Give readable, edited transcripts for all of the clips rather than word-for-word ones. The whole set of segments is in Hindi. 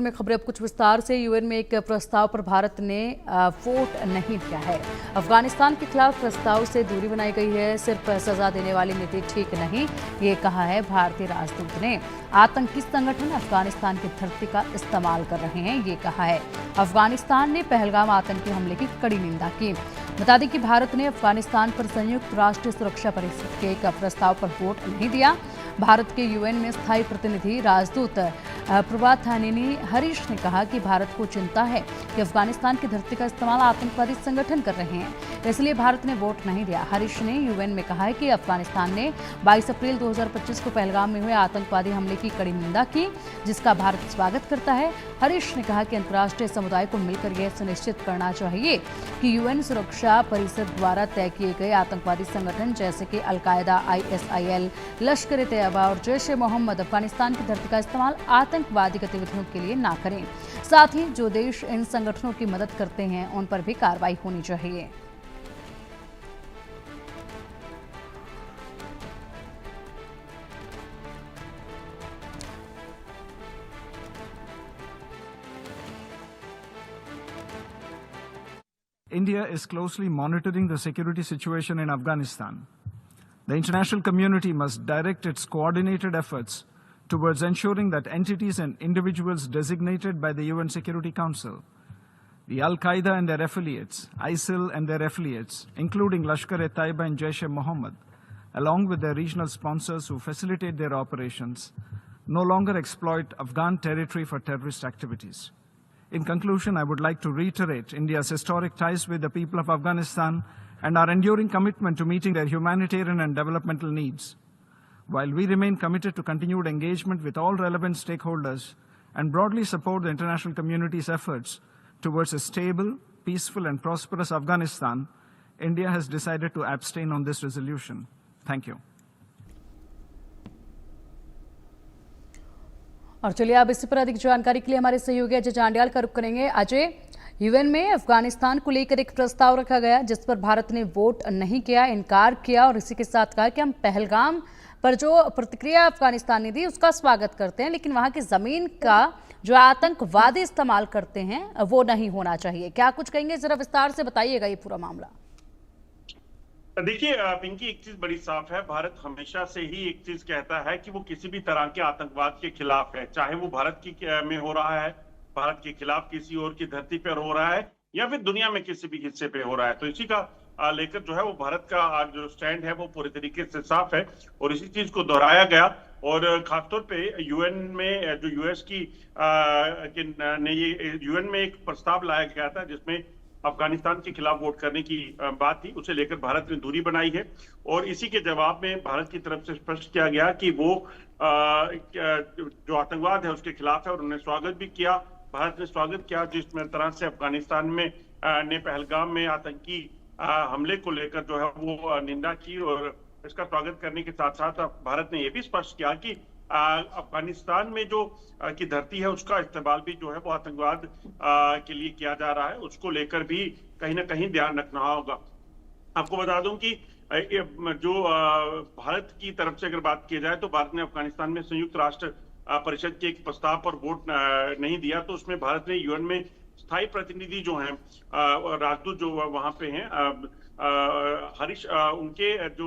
में खबरें अब कुछ विस्तार से। यूएन में एक प्रस्ताव पर भारत ने वोट नहीं दिया है। अफगानिस्तान के खिलाफ प्रस्ताव से दूरी बनाई गई है। सिर्फ सजा देने वाली नीति ठीक नहीं, ये कहा है भारतीय राजदूत ने। आतंकी संगठन अफगानिस्तान की धरती का इस्तेमाल कर रहे हैं, ये कहा है। अफगानिस्तान ने पहलगाम आतंकी हमले की कड़ी निंदा की। बता दें कि भारत ने अफगानिस्तान पर संयुक्त राष्ट्र सुरक्षा परिषद के एक प्रस्ताव पर वोट नहीं दिया। भारत के यूएन में स्थायी प्रतिनिधि राजदूत प्रभाथानिनी हरीश ने कहा कि भारत को चिंता है कि अफगानिस्तान की धरती का इस्तेमाल आतंकवादी संगठन कर रहे हैं, इसलिए भारत ने वोट नहीं दिया। हरीश ने यूएन में कहा है कि अफगानिस्तान ने 22 अप्रैल 2025 को पहलगाम में हुए आतंकवादी हमले की कड़ी निंदा की, जिसका भारत स्वागत करता है। हरीश ने कहा कि अंतर्राष्ट्रीय समुदाय को मिलकर यह सुनिश्चित करना चाहिए कि यूएन सुरक्षा परिषद द्वारा तय किए गए आतंकवादी संगठन जैसे कि अल-कायदा, ISIL, लश्कर-ए-तैयबा और जैश-ए-मोहम्मद अफगानिस्तान की धरती का इस्तेमाल आतंकवादी गतिविधियों के लिए ना करें। साथ ही जो देश इन संगठनों की मदद करते हैं उन पर भी कार्रवाई होनी चाहिए। India is closely monitoring the security situation in Afghanistan. The international community must direct its coordinated efforts towards ensuring that entities and individuals designated by the UN Security Council, the Al-Qaeda and their affiliates, ISIL and their affiliates, including Lashkar-e-Taiba and Jaish-e-Mohammed, along with their regional sponsors who facilitate their operations, no longer exploit Afghan territory for terrorist activities. In conclusion, I would like to reiterate India's historic ties with the people of Afghanistan and our enduring commitment to meeting their humanitarian and developmental needs. While we remain committed to continued engagement with all relevant stakeholders and broadly support the international community's efforts towards a stable, peaceful and prosperous Afghanistan, India has decided to abstain on this resolution. Thank you. और चलिए अब इसी पर अधिक जानकारी के लिए हमारे सहयोगी अजय जांडियाल का रुख करेंगे। अजय, यूएन में अफगानिस्तान को लेकर एक प्रस्ताव रखा गया जिस पर भारत ने वोट नहीं किया, इनकार किया और इसी के साथ कहा कि हम पहलगाम पर जो प्रतिक्रिया अफगानिस्तान ने दी उसका स्वागत करते हैं, लेकिन वहां की जमीन का जो आतंकवादी इस्तेमाल करते हैं वो नहीं होना चाहिए। क्या कुछ कहेंगे, जरा विस्तार से बताइएगा ये पूरा मामला। देखिए पिंकी, एक चीज बड़ी साफ है, भारत हमेशा से ही एक चीज कहता है कि वो किसी भी तरह के आतंकवाद के खिलाफ है, चाहे वो भारत की में हो रहा है, भारत के खिलाफ किसी और की धरती पर हो रहा है या फिर दुनिया में किसी भी हिस्से पे हो रहा है। तो इसी का लेकर जो है वो भारत का जो स्टैंड है वो पूरी तरीके से साफ है और इसी चीज को दोहराया गया। और खासतौर पे यूएन में जो यूएस की ने ये यूएन में एक प्रस्ताव लाया गया था जिसमें अफगानिस्तान के खिलाफ वोट करने की बात थी, उसे लेकर भारत ने दूरी बनाई है और इसी के जवाब में भारत की तरफ से स्पष्ट किया गया कि वो जो आतंकवाद है उसके खिलाफ है और उन्होंने स्वागत भी किया। भारत ने स्वागत किया जिस तरह से अफगानिस्तान में ने पहलगाम में आतंकी हमले को लेकर जो है वो निंदा की और इसका स्वागत करने के साथ साथ भारत ने यह भी स्पष्ट किया कि अफगानिस्तान में जो की धरती है उसका इस्तेमाल भी जो है वो आतंकवाद के लिए किया जा रहा है, उसको लेकर भी कहीं ना कहीं ध्यान रखना होगा। आपको बता दूं कि जो भारत की तरफ से अगर बात की जाए तो भारत ने अफगानिस्तान में संयुक्त राष्ट्र परिषद के एक प्रस्ताव पर वोट नहीं दिया, तो उसमें भारत ने यूएन में स्थायी प्रतिनिधि जो हैं राजदूत जो वहां पे हैं हरीश, उनके जो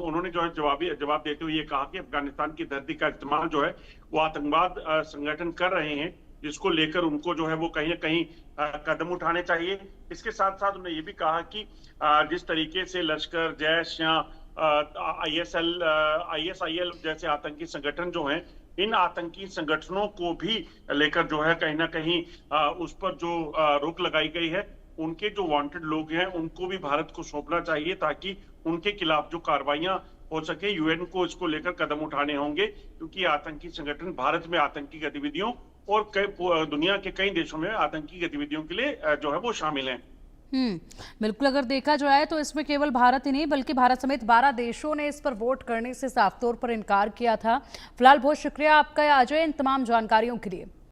उन्होंने जो है जवाब देते हुए ये कहा कि अफगानिस्तान की धरती का इस्तेमाल जो है वो आतंकवाद संगठन कर रहे हैं, जिसको लेकर उनको जो है वो कहीं ना कहीं कदम उठाने चाहिए। इसके साथ साथ उन्होंने ये भी कहा कि जिस तरीके से लश्कर, जैश या ISIL जैसे आतंकी संगठन जो हैं, इन आतंकी संगठनों को भी लेकर जो है कहीं ना कहीं उस पर जो रोक लगाई गई है, उनके जो वांटेड लोग हैं उनको भी भारत को सौंपना चाहिए ताकि उनके खिलाफ जो कार्रवाइयां हो सके, यूएन को इसको लेकर कदम उठाने होंगे क्योंकि आतंकी संगठन भारत में आतंकी गतिविधियों और दुनिया के कई देशों में आतंकी गतिविधियों के लिए जो है वो शामिल हैं। बिल्कुल, अगर देखा जाए तो इसमें केवल भारत ही नहीं बल्कि भारत समेत 12 देशों ने इस पर वोट करने से साफ तौर पर इनकार किया था। फिलहाल बहुत शुक्रिया आपका अजय इन तमाम जानकारियों के लिए।